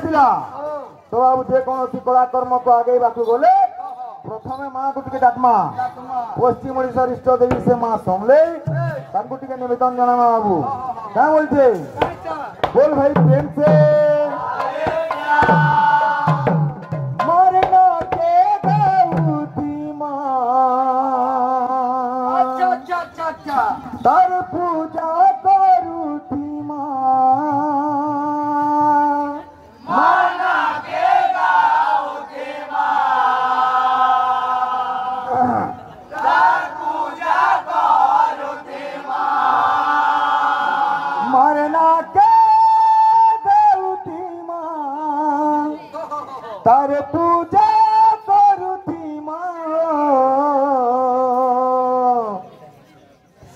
आसला तो बाबू जेकोसी कलाकर्म को आगे गले प्रथम माँ को डाकमा पश्चिम ओडिशा इष्ट देवी से माँ समले निवेदन जना बाबू क्या बोलते बोल भाई प्रेम से मरना के गौती माँ तार पूजा करूती तार पूजा करुथी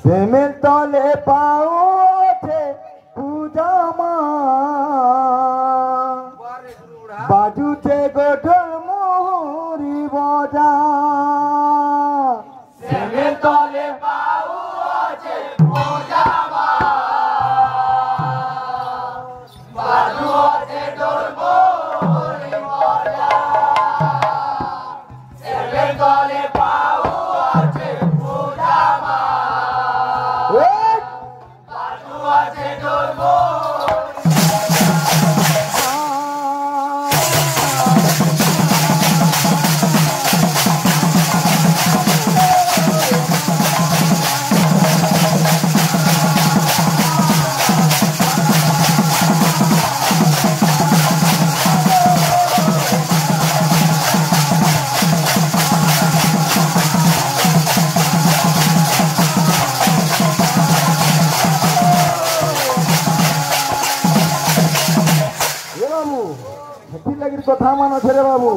से तले पाओ पूजा बाजू चे गोढल मोहरी बजा से तले पाओ पूजा बाजू चे डोल कथा मान छे बाबू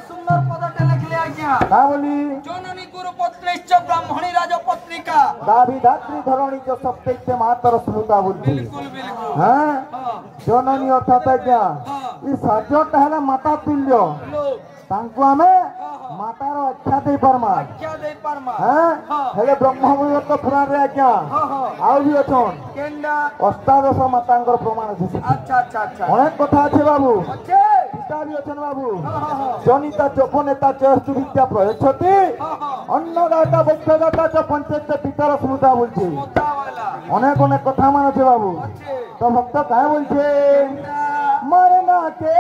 सुंदर पदटे लिखले आज्ञा का बोली जननी गुरु पत्रेश्च ब्राह्मणी राजपत्रिका दावी धात्री धरणी च सप्तैत्य मातर स्मृता बुद्धि बिल्कुल बिल्कुल हां जननी अर्थात आज्ञा ई साजटा हला माता तुल्य तांको हमें मातार आख्या दे परमा हां हेले ब्रह्ममुहूर्त पुराण रे आज्ञा आउ भी अछन केंडा अष्टादश मातांकर प्रमाण छै अच्छा अच्छा अच्छा अनेक कथा আছে बाबू अच्छे पिता भी अछन बाबू जनिता चोपनेता चस्तु विद्या प्रयच्छति अन्नदाता वैद्यदाता च पंचायत पितर स्मृता बोलछे अनेक अनेक कथा मान আছে बाबू तो भक्त काय बोलछे मरना के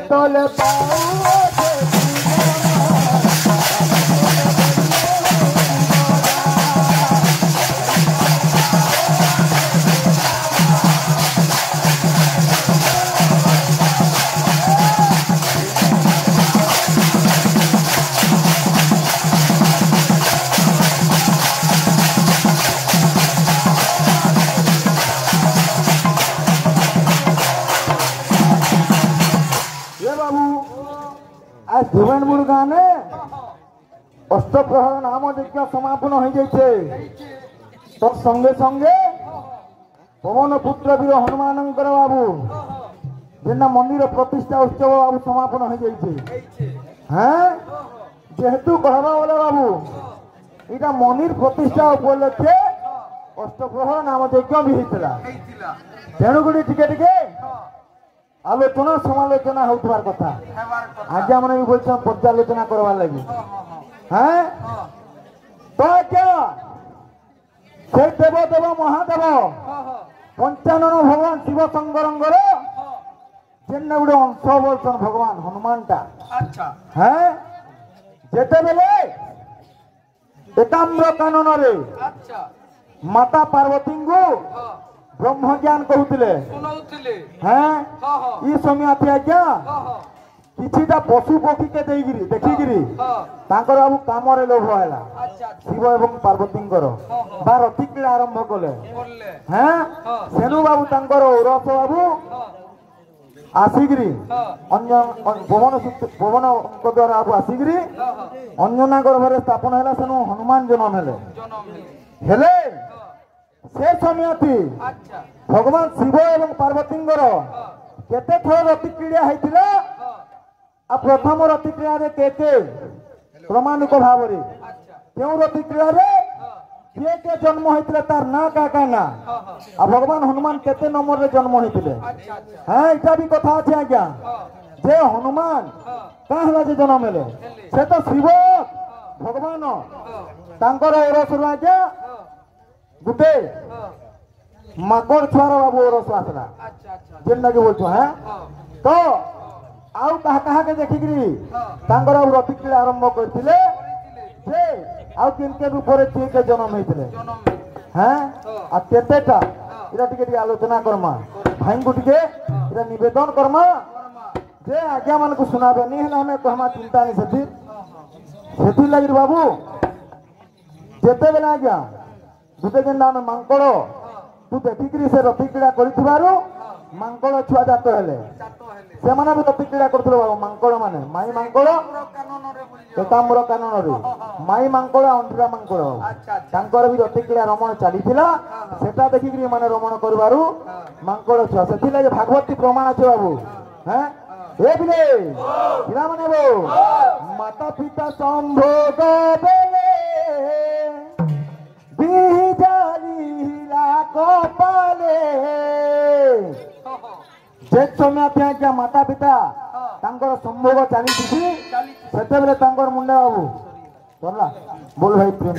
तले गाने अष्टप्रहर नाम यज्ञ समापन हो जाइए तो संगे संगे पवन पुत्र वीर हनुमान बाबू जेना मंदिर प्रतिष्ठा उत्सव बाबू समापन हो जाइए हाँ जेहेतु कहवा बोले बाबू इटा मंदिर प्रतिष्ठा उपलक्षे अष्टप्रहर नाम यज्ञ भी होता तेणुक टिके आलोचना समालोचना होतबार कथा आज्ञा माने भी बोलछन पर्यालोचना करवार लगी हैं तो क्या से देव देव महादेव पंचानन भगवान शिव शंकरंगर जेन्ना गुडे अंश बोलछन भगवान हनुमानटा अच्छा हैं जेते बेले एकाम्र कानन रे अच्छा माता पार्वती को ब्रह्म ज्ञान कहते हैं ई समय आज्ञा କିଛିଟା ପଶୁ ପକ୍ଷୀକେ ଦେଇକିରି ଦେଖିକିରି ହଁ ତାଙ୍କର ବାବୁ କାମରେ ଲୋଭ ହେଲା ଆଚ୍ଛା ଆଚ୍ଛା ଶିବ ଏବଂ ପାର୍ବତୀଙ୍କର ବା ରତିକ୍ରୀଡ଼ା ଆରମ୍ଭ କଲେ করলে হ্যাঁ ସେନୁ ବାବୁ ତାଙ୍କର ଔରସ ବାବୁ হ্যাঁ ଆସିକିରି হ্যাঁ ଅନ୍ୟ ପବନଙ୍କ ଦ୍ୱାରା ବାବୁ ଆସିକିରି হ্যাঁ হ্যাঁ ଅନ୍ୟନା ଗର୍ଭରେ ସ୍ଥାପନ ହେଲା ସେନୁ ହନୁମାନ ଜନ୍ମ ହେଲେ জনম নিলে ହେଲେ হ্যাঁ ସେ ସମୟଟି আচ্ছা ଭଗବାନ ଶିବ ଏବଂ ପାର୍ବତୀଙ୍କର হ্যাঁ କେତେ ଥର ରତିକ୍ରୀଡ଼ା ହେଇଥିଲା হ্যাঁ ଆଉ ପ୍ରଥମ ରତିକ୍ରୀଡ଼ାରେ କେତେ କ୍ରମାନୁକ ଭାବରେ আচ্ছা କେଉଁ ରତିକ୍ରୀଡ଼ାରେ হ্যাঁ କିଏ କିଏ ଜନ୍ମ ହେଇଥିଲେ ତାର ନାଁ କାହା ନା হ্যাঁ হ্যাঁ ଆଉ ଭଗବାନ ହନୁମାନ କେତେ ନମ୍ବରରେ ଜନ୍ମ ହେଇଥିଲେ আচ্ছা আচ্ছা হ্যাঁ ଏଇଟା ବି କଥା ଅଛି ଆଜ୍ଞା হ্যাঁ ଯେ ହନୁମାନ হ্যাঁ କାଁ ହେଲା ଯେ ଜନ୍ମ ହେଲେ ସେ ତ ଶିବ ଭଗବାନ হ্যাঁ ତାଙ୍କର ଔରସରୁ ଆଜ୍ଞା হ্যাঁ ଗୋଟେ হ্যাঁ ମାକଡ଼ ଛୁଆର ବାବୁ ଔରସ ଆସିଲା আচ্ছা আচ্ছা ଯେନ୍ଟାକି ବୋଲଛୁ হ্যাঁ হ্যাঁ ତ ଆଉ କାହାକେ ଦେଖିକିରି হ্যাঁ ତାଙ୍କର ଆଉ ରତିକ୍ରୀଡ଼ା ଆରମ୍ଭ କରିଥିଲେ করেছিলে ଯେ ଆଉ କେନ୍ ରୂପରେ କିଏ କିଏ ଜନ୍ମ ହେଇଥିଲେ জনম নিলে হ্যাঁ ଆଉ କେତେଟା ଏଇଟା ଟିକେ ଟିକେ ଆଲୋଚନା କର୍ମା ଭାଇଙ୍କୁ ଟିକେ ଏଇଟା ନିବେଦନ କର୍ମା কর্মা ଯେ ଆଜ୍ଞା ମାନଙ୍କୁ ଶୁଣାବେ ନି ହେଲେ ଆମେ କହମା ଚିନ୍ତା ନି ସେଥିର୍ হ্যাঁ হ্যাঁ ସେଥିର୍ଲାଗି ବାବୁ ଯେତେବେଳେ ଆଜ୍ଞା ଗୋଟେ ଯେନ୍ତା ଆମେ ମାଙ୍କଡ଼ ତୁ ଦେଖିକିରି ସେ ରତିକ୍ରୀଡ଼ା କରିଥିବାରୁ ମାଙ୍କଡ଼ ଛୁଆ ଜାତ ହେଲେ চাত হেলে ସେମାନେ ବି ରତିକ୍ରୀଡ଼ା କରୁଥିଲେ ବାବୁ ମାଙ୍କଡ଼ ମାନେ ମାଇ ମାଙ୍କଡ଼ পুরো কাননরে বলি ଏକାମ୍ର କାନନରେ ମାଇ ମାଙ୍କଡ଼ ଆଉ ଅଣ୍ଟିରା ମାଙ୍କଡ଼ আচ্ছা আচ্ছা ତାଙ୍କର ବି ରତିକ୍ରୀଡ଼ା ରମଣ ଚାଲିଥିଲା ସେଟା ଦେଖିକିରି ମାନେ ରମଣ କରିବାରୁ ମାଙ୍କଡ଼ ଛୁଆ ସେଥିଲାଗି ଭାଗବତୀ ପ୍ରମାଣ ଅଛି ବାବୁ হ্যাঁ এ বিলে ପିଲାମାନେ ବୋ ମାତା ପିତା ସମ୍ଭୋଗ ବେଲେ ବିଜାଲିଲା କପାଲେ ଯେ ସମୟ ଆଜ୍ଞା ମାତା ପିତା ତାଙ୍କର ସମ୍ଭୋଗ ଚାଲିଛି ସେତେବେଳେ ତାଙ୍କର ମୁଣ୍ଡ ବାବୁ ସରିଲା ବୋଲ ଭାଇ ପ୍ରେମ